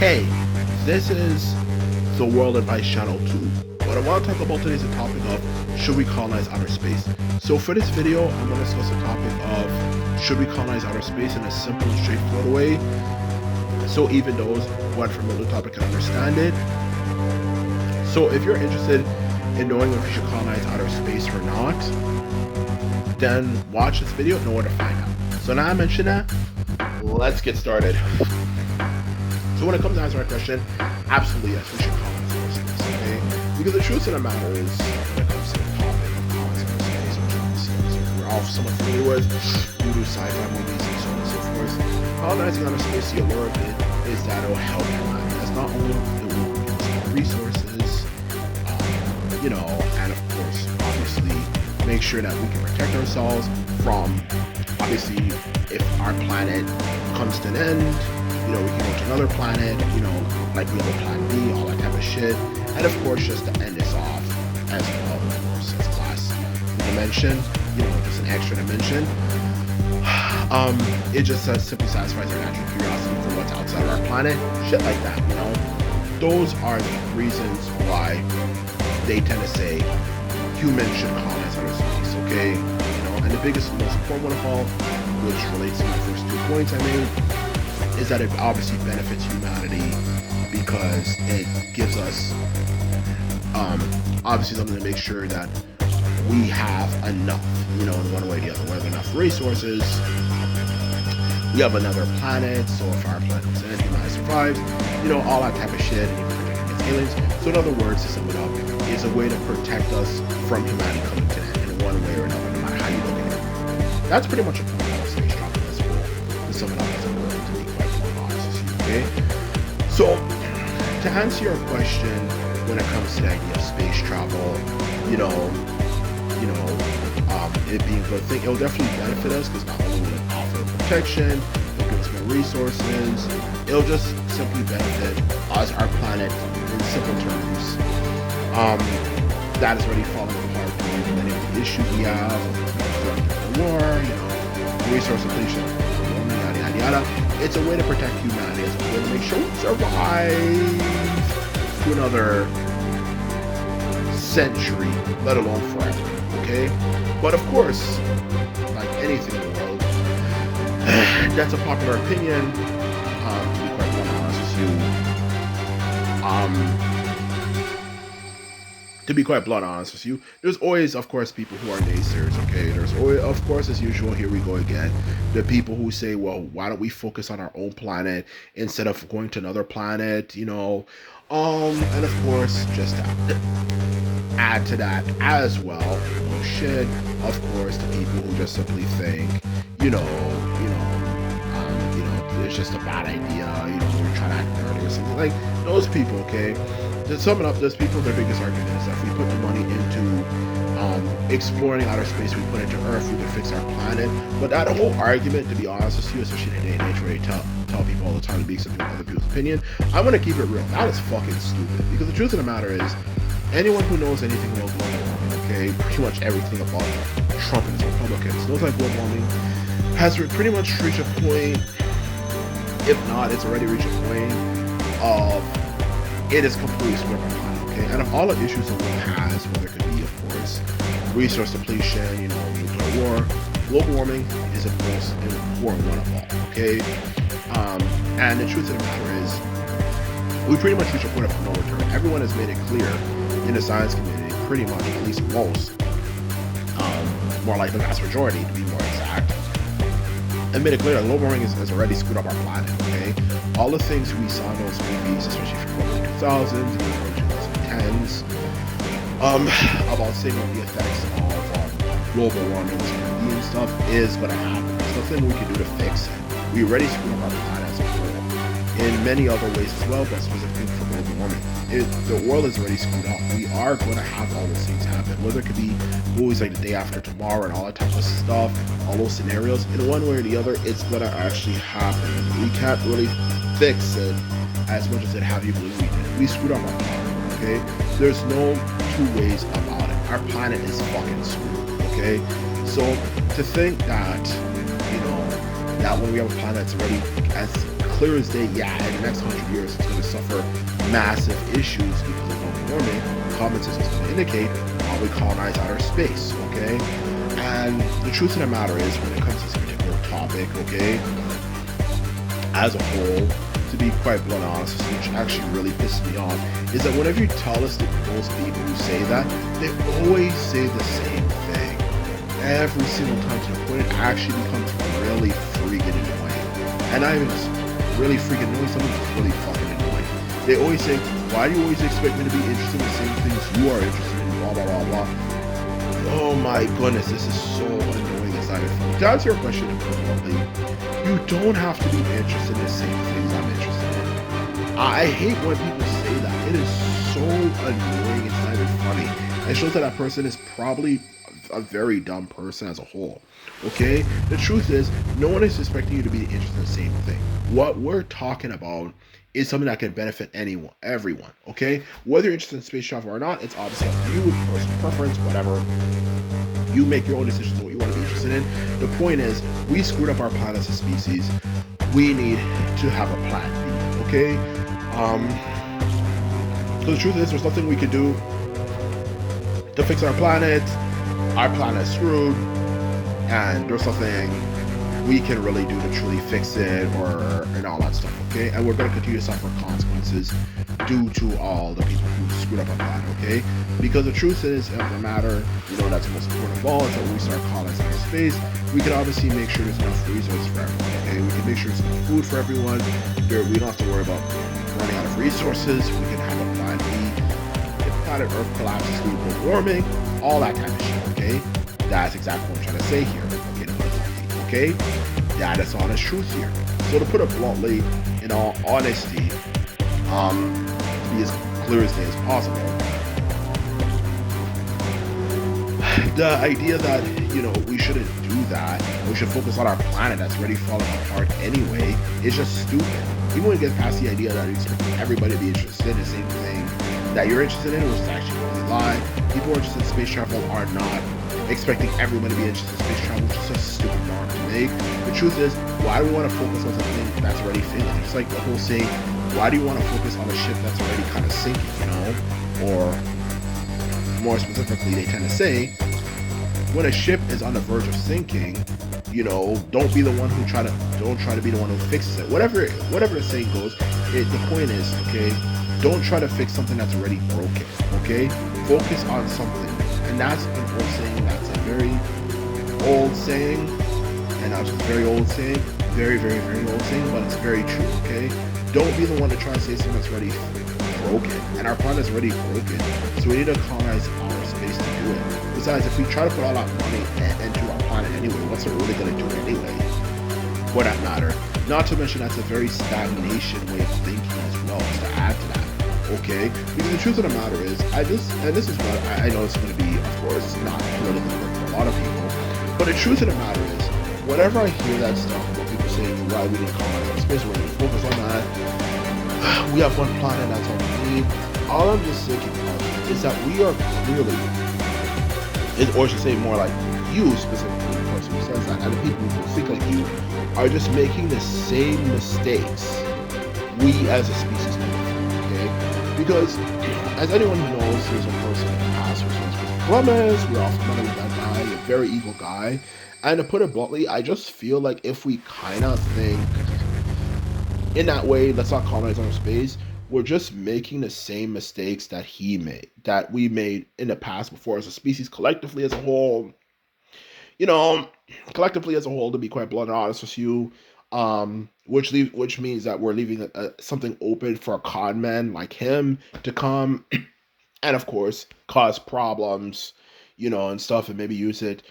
Hey, this is the World Advice Channel 2. What I want to talk about today is the topic of should we colonize outer space. So for this video, I'm going to discuss the topic of should we colonize outer space in a simple and straightforward way, so even those who aren't familiar with the topic can understand it. So if you're interested in knowing if you should colonize outer space or not, then watch this video and know where to find out. So now I mentioned that, let's get started. So when it comes to answering that question, absolutely yes, we should colonize outer space, okay? Because the truth of the matter is, when it comes to the topic of colonizing outer space, which we're all somewhat familiar with due to sci-fi movies and so on and so forth, colonizing outer space, the allure of it is that it will help humanity. That's not only it will give us more resources, and of course, obviously, make sure that we can protect ourselves from, obviously, if our planet comes to an end, we can go to another planet, like we have a plan B, all that type of shit. And of course, just to end this off as well, of course, as class dimension, just an extra dimension. It just simply satisfies our natural curiosity for what's outside of our planet, shit like that, Those are the reasons why they tend to say humans should colonize outer space, okay? And the biggest and most important one of all, which relates to my first 2 points I made, is that it obviously benefits humanity because it gives us obviously something to make sure that we have enough, in one way or the other. We have enough resources, we have another planet, so if our planet comes in, humanity survives, all that type of shit, and even protect against aliens. So in other words, to sum it up, is a way to protect us from humanity coming to an end in one way or another, no matter how you look at it. That's pretty much a point of space travel as well, to sum it up as a word, to be quite honest with you, okay? So, to answer your question, when it comes to the idea of space travel, it being a good thing, it'll definitely benefit us because not only will it offer protection, it'll give us more resources, it'll just simply benefit us, our planet, in simple terms. That is already falling apart due to many of the issues we have, the war, resource depletion, yada yada yada. It's a way to protect humanity, it's a way to make sure we survive to another century, let alone forever. Okay, but of course, like anything in the world, that's a popular opinion. To be quite honest with you, to be quite blunt honest with you, there's always, of course, people who are naysayers. Okay, there's always, of course, as usual, here we go again. The people who say, well, why don't we focus on our own planet instead of going to another planet? And of course, just to add to that as well, shit, of course, the people who just simply think, it's just a bad idea, we're trying to act nerdy or something, like those people, okay? To sum it up, those people, their biggest argument is that if we put the money into exploring outer space, we put it into Earth, we can fix our planet. But that whole argument, to be honest with you, especially in the day and age where you tell people all the time to be something other people's opinion, I'm gonna keep it real. That is fucking stupid. Because the truth of the matter is, anyone who knows anything about global warming, okay, pretty much everything about Trump and his Republicans knows that global warming has pretty much reached a point, if not, it's already reached a point of it is completely screwed up our planet, okay? And of all the issues the world has, whether it could be, of course, resource depletion, nuclear war, global warming is the most important one of all, okay? And the truth of the matter is, we pretty much reached a point of no return. Everyone has made it clear in the science community, pretty much, at least most, more like the vast majority, to be more exact, and made it clear that global warming has already screwed up our planet, okay? All the things we saw in those movies, especially from the 2000s and the 2010s, about saying the effects of global warming and stuff is going to happen. There's nothing we can do to fix it. We already screwed up our planet as a whole in many other ways as well, but specifically for global warming. The world is already screwed up. We are going to have all those things happen, whether it could be movies like The Day After Tomorrow and all that type of stuff, all those scenarios. In one way or the other, it's going to actually happen. We can't really fix it as much as it have you believe we did. We screwed up our planet, okay? There's no two ways about it. Our planet is fucking screwed, okay? So to think that, that when we have a planet that's already as clear as day, yeah, in the next 100 years, it's going to suffer massive issues because of global warming. Common sense is going to indicate we colonize outer space, okay? And the truth of the matter is, when it comes to this particular topic, okay, as a whole, to be quite blunt honest, which actually really pisses me off, is that whenever you tell us that those people who say that, they always say the same thing. Every single time, to the point it actually becomes really freaking annoying. And not even just really freaking annoying, something that's really fucking annoying. They always say, why do you always expect me to be interested in the same things you are interested in, blah, blah, blah, blah. Oh my goodness, this is so annoying. It's not even funny. To answer your question importantly, you don't have to be interested in the same things I'm interested in. I hate when people say that. It is so annoying. It's not even funny. It shows that that person is probably a very dumb person as a whole. Okay? The truth is, no one is expecting you to be interested in the same thing. What we're talking about is something that can benefit anyone, everyone, okay? Whether you're interested in space travel or not, it's obviously up to you, personal preference, whatever. You make your own decisions on what you want to be interested in. The point is, we screwed up our planet as a species. We need to have a plan B, okay? So the truth is, there's nothing we can do to fix our planet. Our planet is screwed, and there's nothing we can really do to truly fix it and all that stuff, okay? And we're going to continue to suffer consequences due to all the people who screwed up our planet, okay? Because the truth is, of the matter, that's the most important of all, is that when we start colonizing space, we can obviously make sure there's enough resources for everyone, okay? We can make sure there's enough food for everyone. We don't have to worry about running out of resources. We can have a plan B. If planet Earth collapses due to global warming, all that kind of shit, okay? That's exactly what I'm trying to say here, okay? That is honest truth here. So to put it bluntly, in all honesty, to be as clear as day as possible, the idea that, we shouldn't do that, we should focus on our planet that's already falling apart anyway, is just stupid. Even when you get past the idea that you expect everybody to be interested in the same thing that you're interested in, which is actually a complete lie. People who are interested in space travel are not expecting everyone to be interested in space travel, which is just a stupid remark to make. The truth is, why do we want to focus on something that's already failing? It's like the whole saying, why do you want to focus on a ship that's already kind of sinking, Or more specifically, they tend to say, when a ship is on the verge of sinking, don't be the one who don't try to be the one who fixes it. Whatever the saying goes, the point is, okay, don't try to fix something that's already broken, okay? Focus on something. And that's an old saying, that's a very old saying, and that's a very old saying, very, very, very old saying, but it's very true, okay? Don't be the one to try to say something that's already broken, and our planet is already broken, so we need to colonize outer space to do it. Besides, if we try to put all that money into our planet anyway, what's it really going to do anyway? For that matter. Not to mention that's a very stagnation way of thinking as well, just to add to that. Okay, because the truth of the matter is, this is what I know it's going to be, of course, not politically correct for a lot of people, but the truth of the matter is, whenever I hear that stuff about people saying, why we didn't colonize our space, we're going to focus on that, we have one planet, that's all we need, all I'm just thinking of is that we are clearly, or I should say more like you specifically, the person who says that, and the people who think like you, are just making the same mistakes we as a species make. Because, as anyone who knows, there's a person in the past who's with Columbus, we're all familiar with that guy, a very evil guy. And to put it bluntly, I just feel like if we kind of think in that way, let's not colonize our space, we're just making the same mistakes that he made, that we made in the past before as a species, collectively as a whole. Collectively as a whole, to be quite blunt and honest with you, which means that we're leaving something open for con men like him to come and of course cause problems, and stuff, and maybe use it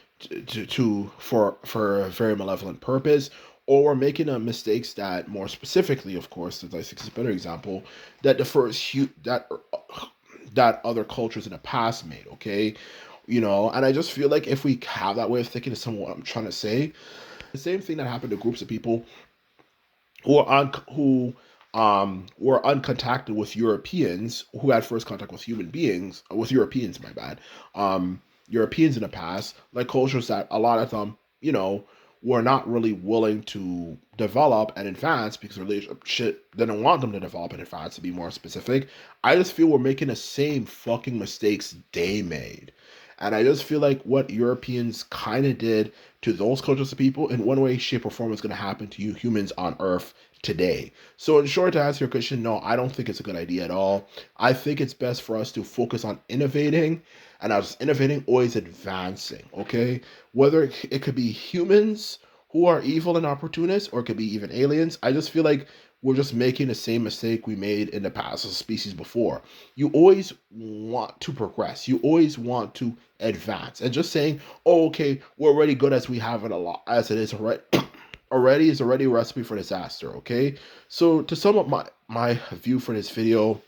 for a very malevolent purpose, or we're making mistakes that, more specifically, of course, as I think is a better example, that that other cultures in the past made, okay? And I just feel like if we have that way of thinking, is somewhat what I'm trying to say. The same thing that happened to groups of people who were uncontacted with Europeans, who had first contact with Europeans, my bad. Europeans in the past, like cultures that a lot of them, were not really willing to develop and advance because relationship shit didn't want them to develop and advance, to be more specific. I just feel we're making the same fucking mistakes they made. And I just feel like what Europeans kind of did to those cultures of people, in one way, shape, or form, is going to happen to you humans on Earth today. So, in short, to answer your question, no, I don't think it's a good idea at all. I think it's best for us to focus on innovating, and as innovating, always advancing, okay? Whether it could be humans who are evil and opportunists, or it could be even aliens. I just feel like we're just making the same mistake we made in the past as a species before. You always want to progress. You always want to advance. And just saying, oh, okay, we're already good as we have it a lot as it is already already is already a recipe for disaster, okay? So to sum up my view for this video,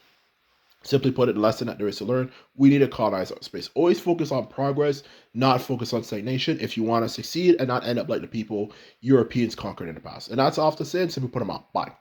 simply put it, the lesson that there is to learn, we need to colonize our space. Always focus on progress, not focus on stagnation if you want to succeed and not end up like the people Europeans conquered in the past. And that's off the sin, simply put them out. Bye.